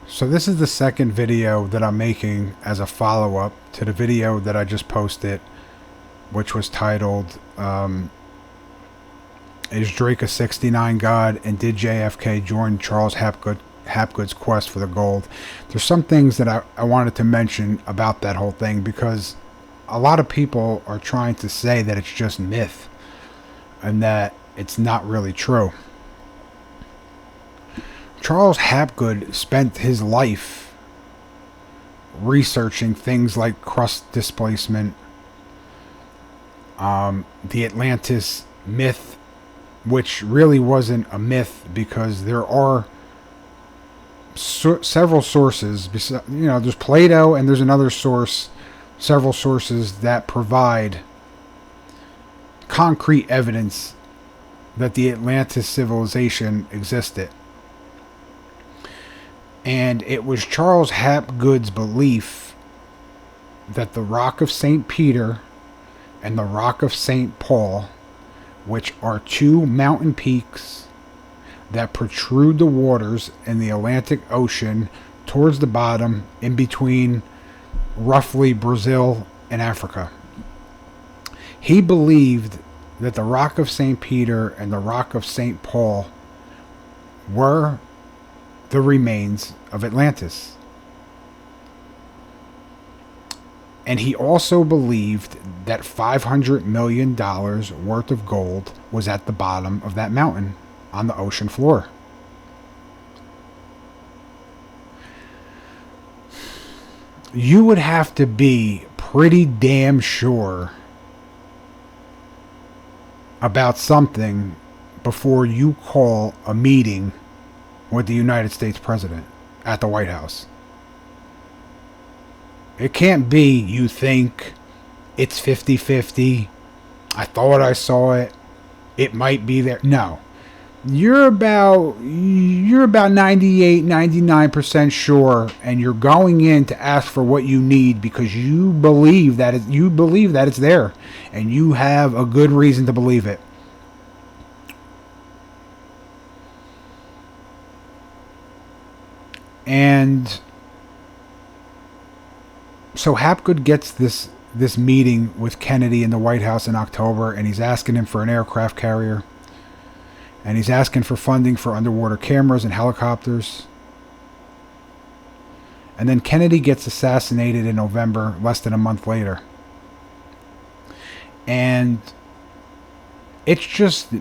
So this is the second video that I'm making as a follow-up to the video that I just posted, which was titled, Is Drake a 69 God, and did JFK join Charles Hapgood's quest for the gold? There's some things that I wanted to mention about that whole thing, because a lot of people are trying to say that it's just myth and that it's not really true. Charles Hapgood spent his life researching things like crust displacement, the Atlantis myth, which really wasn't a myth because there are several sources. There's Plato and there's another source, several sources that provide concrete evidence that the Atlantis civilization existed. And it was Charles Hapgood's belief that the Rock of St. Peter and the Rock of St. Paul, which are two mountain peaks that protrude the waters in the Atlantic Ocean towards the bottom, in between roughly Brazil and Africa. He believed that the Rock of St. Peter and the Rock of St. Paul were the remains of Atlantis. And he also believed that $500 million worth of gold was at the bottom of that mountain on the ocean floor. You would have to be pretty damn sure about something before you call a meeting with the United States President at the White House. It can't be you think it's 50-50. I thought I saw it. It might be there. No. You're about 98, 99% sure, and you're going in to ask for what you need because you believe that it's there, and you have a good reason to believe it. And so Hapgood gets this meeting with Kennedy in the White House in October, and he's asking him for an aircraft carrier, and he's asking for funding for underwater cameras and helicopters. And then Kennedy gets assassinated in November, less than a month later. And it's just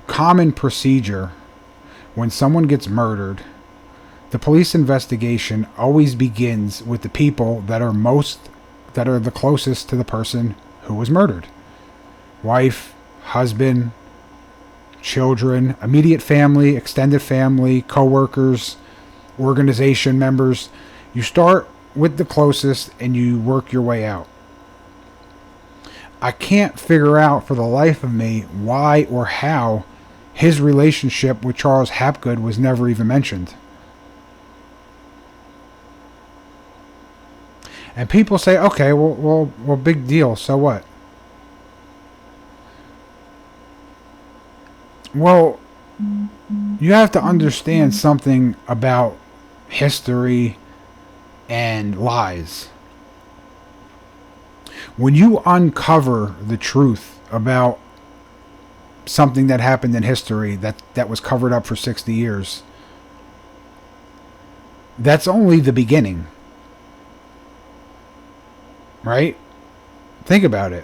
common procedure when someone gets murdered. The police investigation always begins with the people that are the closest to the person who was murdered. Wife, husband, children, immediate family, extended family, co-workers, organization members. You start with the closest and you work your way out. I can't figure out for the life of me why or how his relationship with Charles Hapgood was never even mentioned. And people say, okay, well, big deal. So what? Well, you have to understand something about history and lies. When you uncover the truth about something that happened in history that was covered up for 60 years, that's only the beginning. Right? Think about it.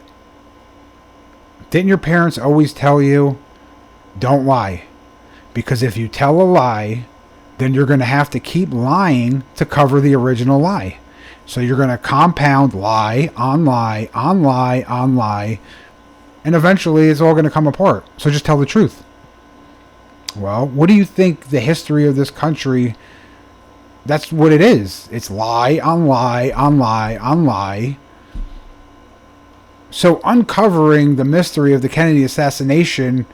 Didn't your parents always tell you, don't lie? Because if you tell a lie, then you're going to have to keep lying to cover the original lie. So you're going to compound lie on lie on lie on lie, and eventually it's all going to come apart. So just tell the truth. Well, what do you think the history of this country, that's what it is. It's lie on lie on lie on lie. So uncovering the mystery of the Kennedy assassination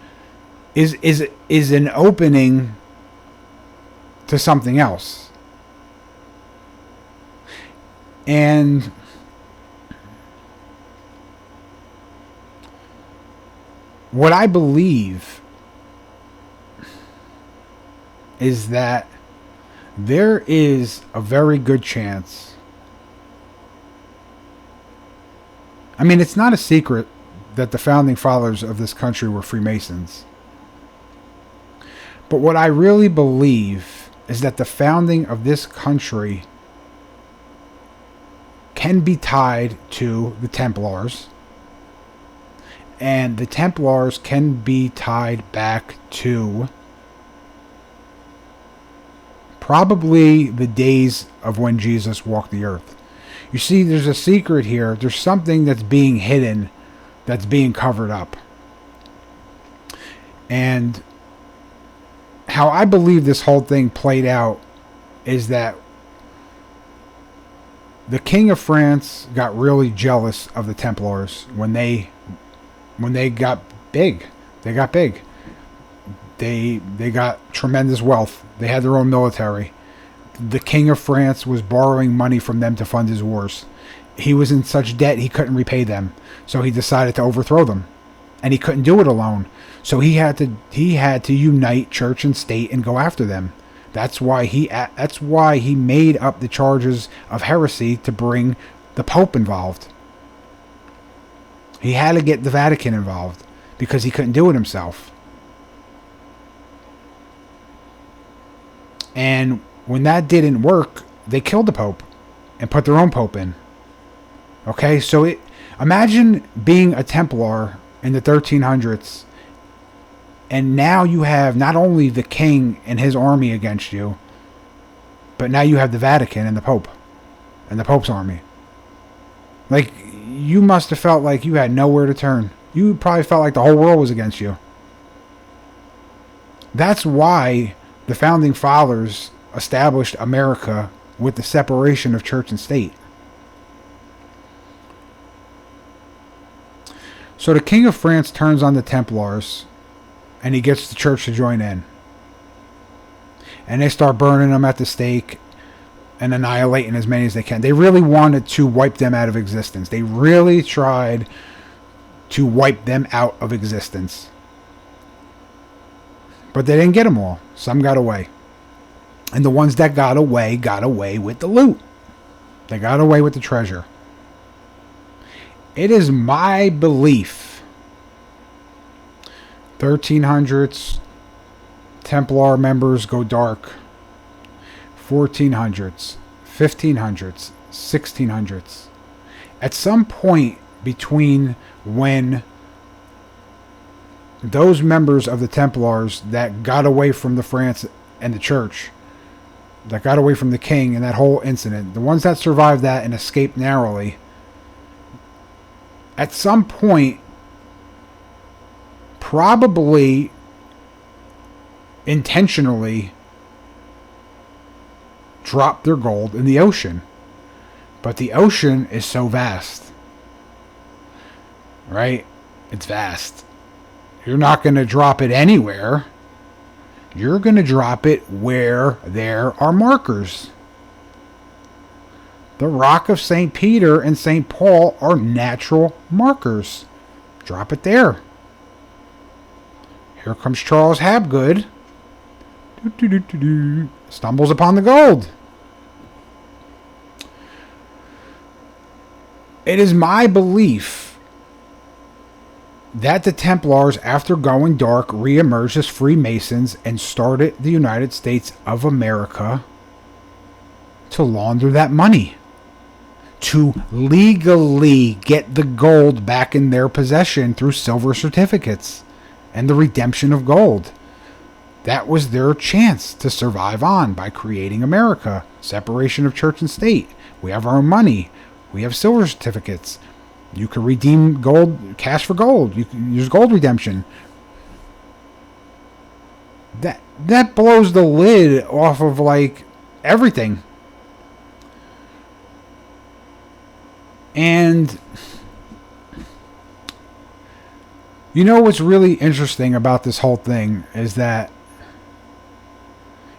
is an opening to something else. And what I believe is that there is a very good chance. I mean, it's not a secret that the founding fathers of this country were Freemasons. But what I really believe is that the founding of this country can be tied to the Templars. And the Templars can be tied back to probably the days of when Jesus walked the earth. You see, there's a secret here. There's something that's being hidden, that's being covered up. And how I believe this whole thing played out is that the King of France got really jealous of the Templars when they got big. They got big. They got tremendous wealth. They had their own military. The King of France was borrowing money from them to fund his wars. He was in such debt he couldn't repay them. So he decided to overthrow them. And he couldn't do it alone. So he had to unite church and state and go after them. That's why he made up the charges of heresy to bring the Pope involved. He had to get the Vatican involved because he couldn't do it himself. And when that didn't work, they killed the Pope and put their own Pope in. Okay, so imagine being a Templar in the 1300s, and now you have not only the king and his army against you, but now you have the Vatican and the Pope and the Pope's army. Like, you must have felt like you had nowhere to turn. You probably felt like the whole world was against you. That's why the founding fathers established America with the separation of church and state. So the King of France turns on the Templars, and he gets the church to join in. And they start burning them at the stake and annihilating as many as they can. They really wanted to wipe them out of existence. They really tried to wipe them out of existence. But they didn't get them all. Some got away. And the ones that got away with the loot. They got away with the treasure. It is my belief 1300s Templar members go dark. 1400s, 1500s, 1600s. At some point between when those members of the Templars that got away from the France and the church, that got away from the king and that whole incident, the ones that survived that and escaped narrowly, at some point, probably intentionally dropped their gold in the ocean. But the ocean is so vast. Right? It's vast. You're not going to drop it anywhere. You're going to drop it where there are markers. The Rock of St. Peter and St. Paul are natural markers. Drop it there. Here comes Charles Hapgood. Stumbles upon the gold. It is my belief that the Templars, after going dark, re-emerged as Freemasons and started the United States of America to launder that money. To legally get the gold back in their possession through silver certificates and the redemption of gold. That was their chance to survive on by creating America. Separation of church and state. We have our own money. We have silver certificates. You can redeem gold, cash for gold. You can use gold redemption. That blows the lid off of like everything. And you know what's really interesting about this whole thing is that,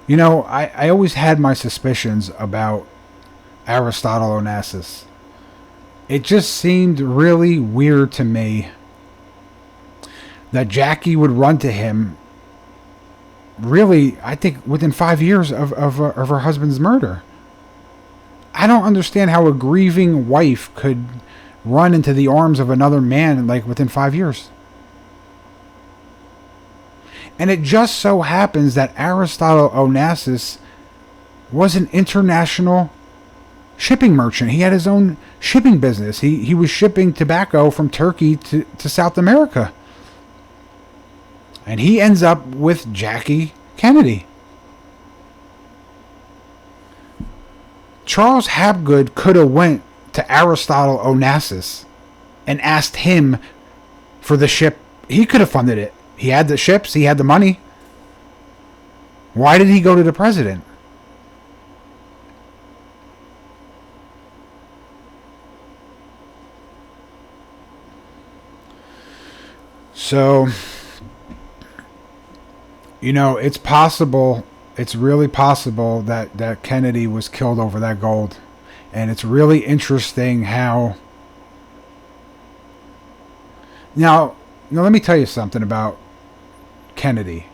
you know, I always had my suspicions about Aristotle Onassis. It just seemed really weird to me that Jackie would run to him really, I think within 5 years of her husband's murder. I don't understand how a grieving wife could run into the arms of another man like within 5 years. And it just so happens that Aristotle Onassis was an international shipping merchant. He had his own shipping business. He was shipping tobacco from Turkey to South America. And he ends up with Jackie Kennedy. Charles Hapgood could have went to Aristotle Onassis and asked him for the ship. He could have funded it. He had the ships. He had the money. Why did he go to the president? So, it's possible, it's really possible that Kennedy was killed over that gold. And it's really interesting how... Now, let me tell you something about Kennedy.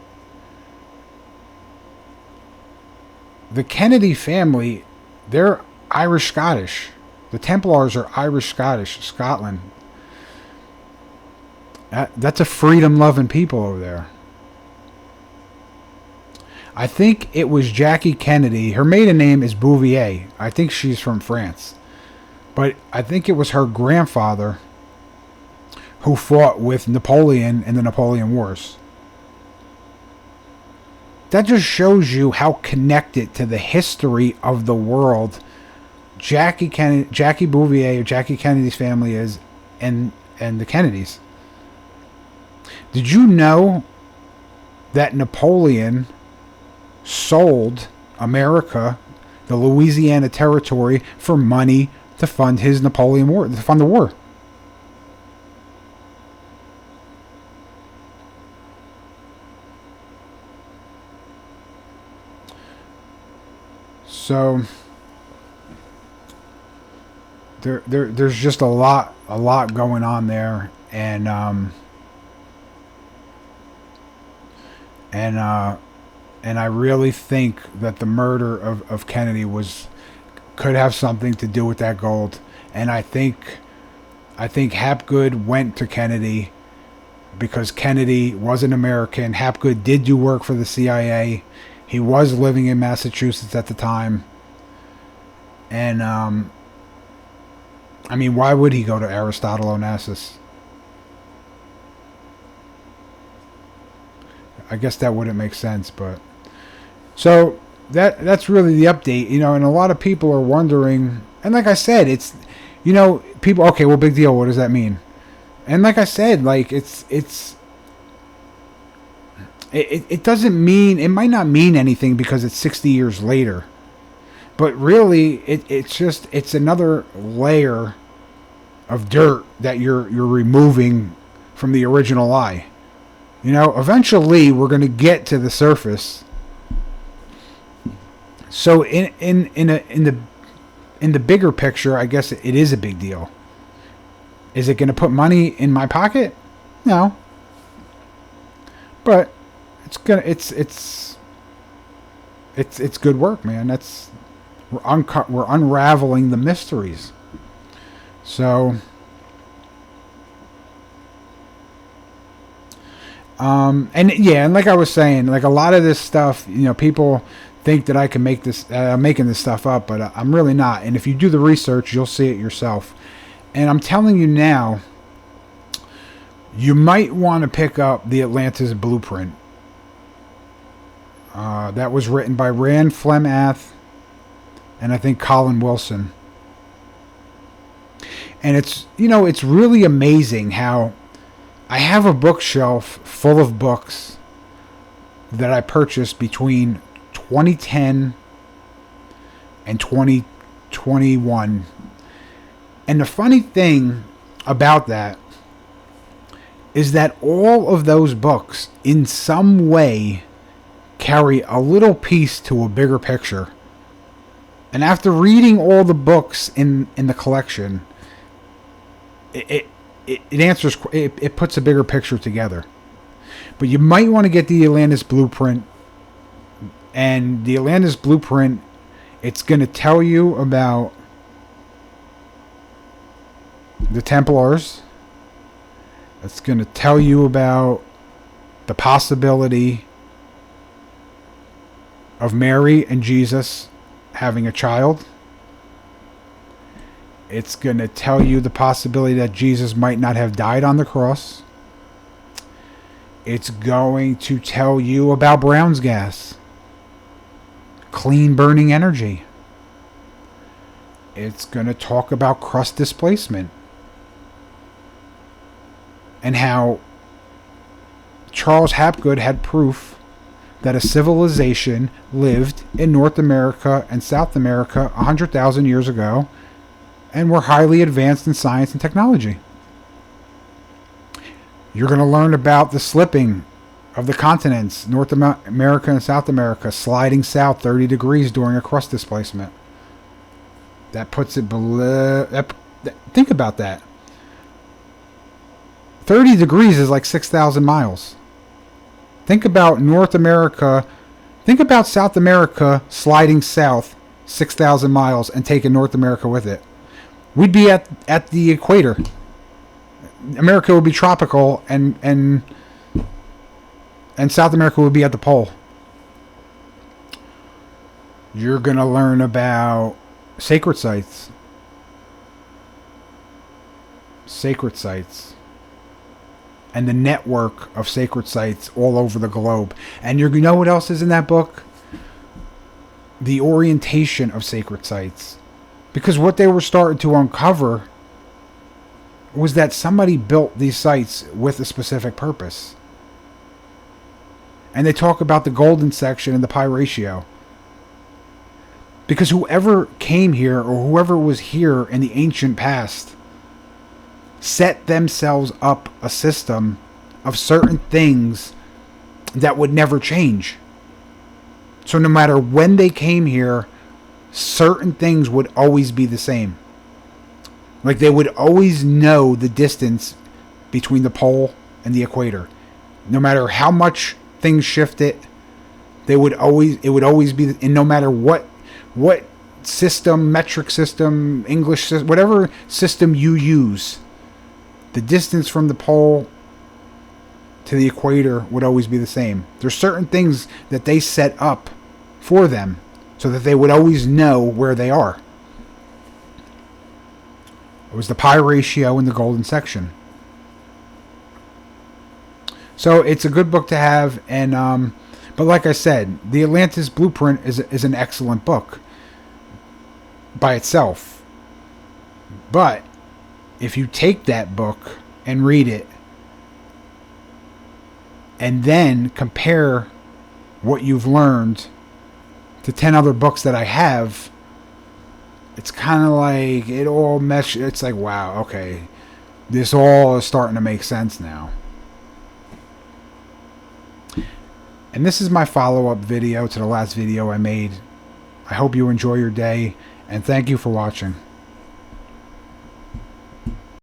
The Kennedy family, they're Irish-Scottish. The Templars are Irish-Scottish, Scotland. That's a freedom-loving people over there. I think it was Jackie Kennedy. Her maiden name is Bouvier. I think she's from France. But I think it was her grandfather who fought with Napoleon in the Napoleon Wars. That just shows you how connected to the history of the world Jackie Bouvier, or Jackie Kennedy's family is, and the Kennedys. Did you know that Napoleon sold America, the Louisiana Territory, for money to fund his Napoleon War, to fund the war? So there's just a lot going on there, and I really think that the murder of Kennedy could have something to do with that gold. And I think Hapgood went to Kennedy because Kennedy was an American. Hapgood did do work for the CIA. He was living in Massachusetts at the time. And I mean, why would he go to Aristotle Onassis? I guess that wouldn't make sense, but... So, that's really the update, and a lot of people are wondering, and like I said, it's, people, okay, well, big deal, what does that mean? And like I said, like, it doesn't mean, it might not mean anything because it's 60 years later, but really, it's another layer of dirt that you're removing from the original lie. Eventually we're going to get to the surface. So in the bigger picture, I guess it is a big deal. Is it going to put money in my pocket? No. But it's good work, man. We're unraveling the mysteries. So and like I was saying, like a lot of this stuff, people think that I can make this, I'm making this stuff up, but I'm really not. And if you do the research, you'll see it yourself. And I'm telling you now, you might want to pick up the Atlantis Blueprint. That was written by Rand Flemath and I think Colin Wilson. And it's really amazing how I have a bookshelf full of books that I purchased between 2010 and 2021. And the funny thing about that is that all of those books in some way carry a little piece to a bigger picture. And after reading all the books in the collection, it puts a bigger picture together. But you might want to get the Atlantis Blueprint And the Atlantis Blueprint, it's going to tell you about the Templars. It's going to tell you about the possibility of Mary and Jesus having a child. It's going to tell you the possibility that Jesus might not have died on the cross. It's going to tell you about Brown's gas. Clean burning energy. It's going to talk about crust displacement. And how Charles Hapgood had proof that a civilization lived in North America and South America 100,000 years ago and were highly advanced in science and technology. You're going to learn about the slipping of the continents, North America and South America, sliding south 30 degrees during a crust displacement. That puts it below... Think about that. 30 degrees is like 6,000 miles. Think about North America. Think about South America sliding south 6,000 miles and taking North America with it. We'd be at the equator. America would be tropical, and South America would be at the pole. You're going to learn about sacred sites. Sacred sites. And the network of sacred sites all over the globe. And you know what else is in that book? The orientation of sacred sites. Because what they were starting to uncover was that somebody built these sites with a specific purpose. And they talk about the golden section and the pi ratio. Because whoever came here or whoever was here in the ancient past set themselves up a system of certain things that would never change. So no matter when they came here, certain things would always be the same. Like they would always know the distance between the pole and the equator. No matter how much things shifted, it would always be, and no matter what system, metric system, English system, whatever system you use, the distance from the pole to the equator would always be the same. There's certain things that they set up for them so that they would always know where they are. It was the pi ratio in the golden section. So it's a good book to have, and but like I said, the Atlantis Blueprint is an excellent book by itself. But if you take that book and read it, and then compare what you've learned to 10 other books that I have, it's kind of like it all mesh. It's like, wow, okay, this all is starting to make sense now. And this is my follow-up video to the last video I made. I hope you enjoy your day, and thank you for watching.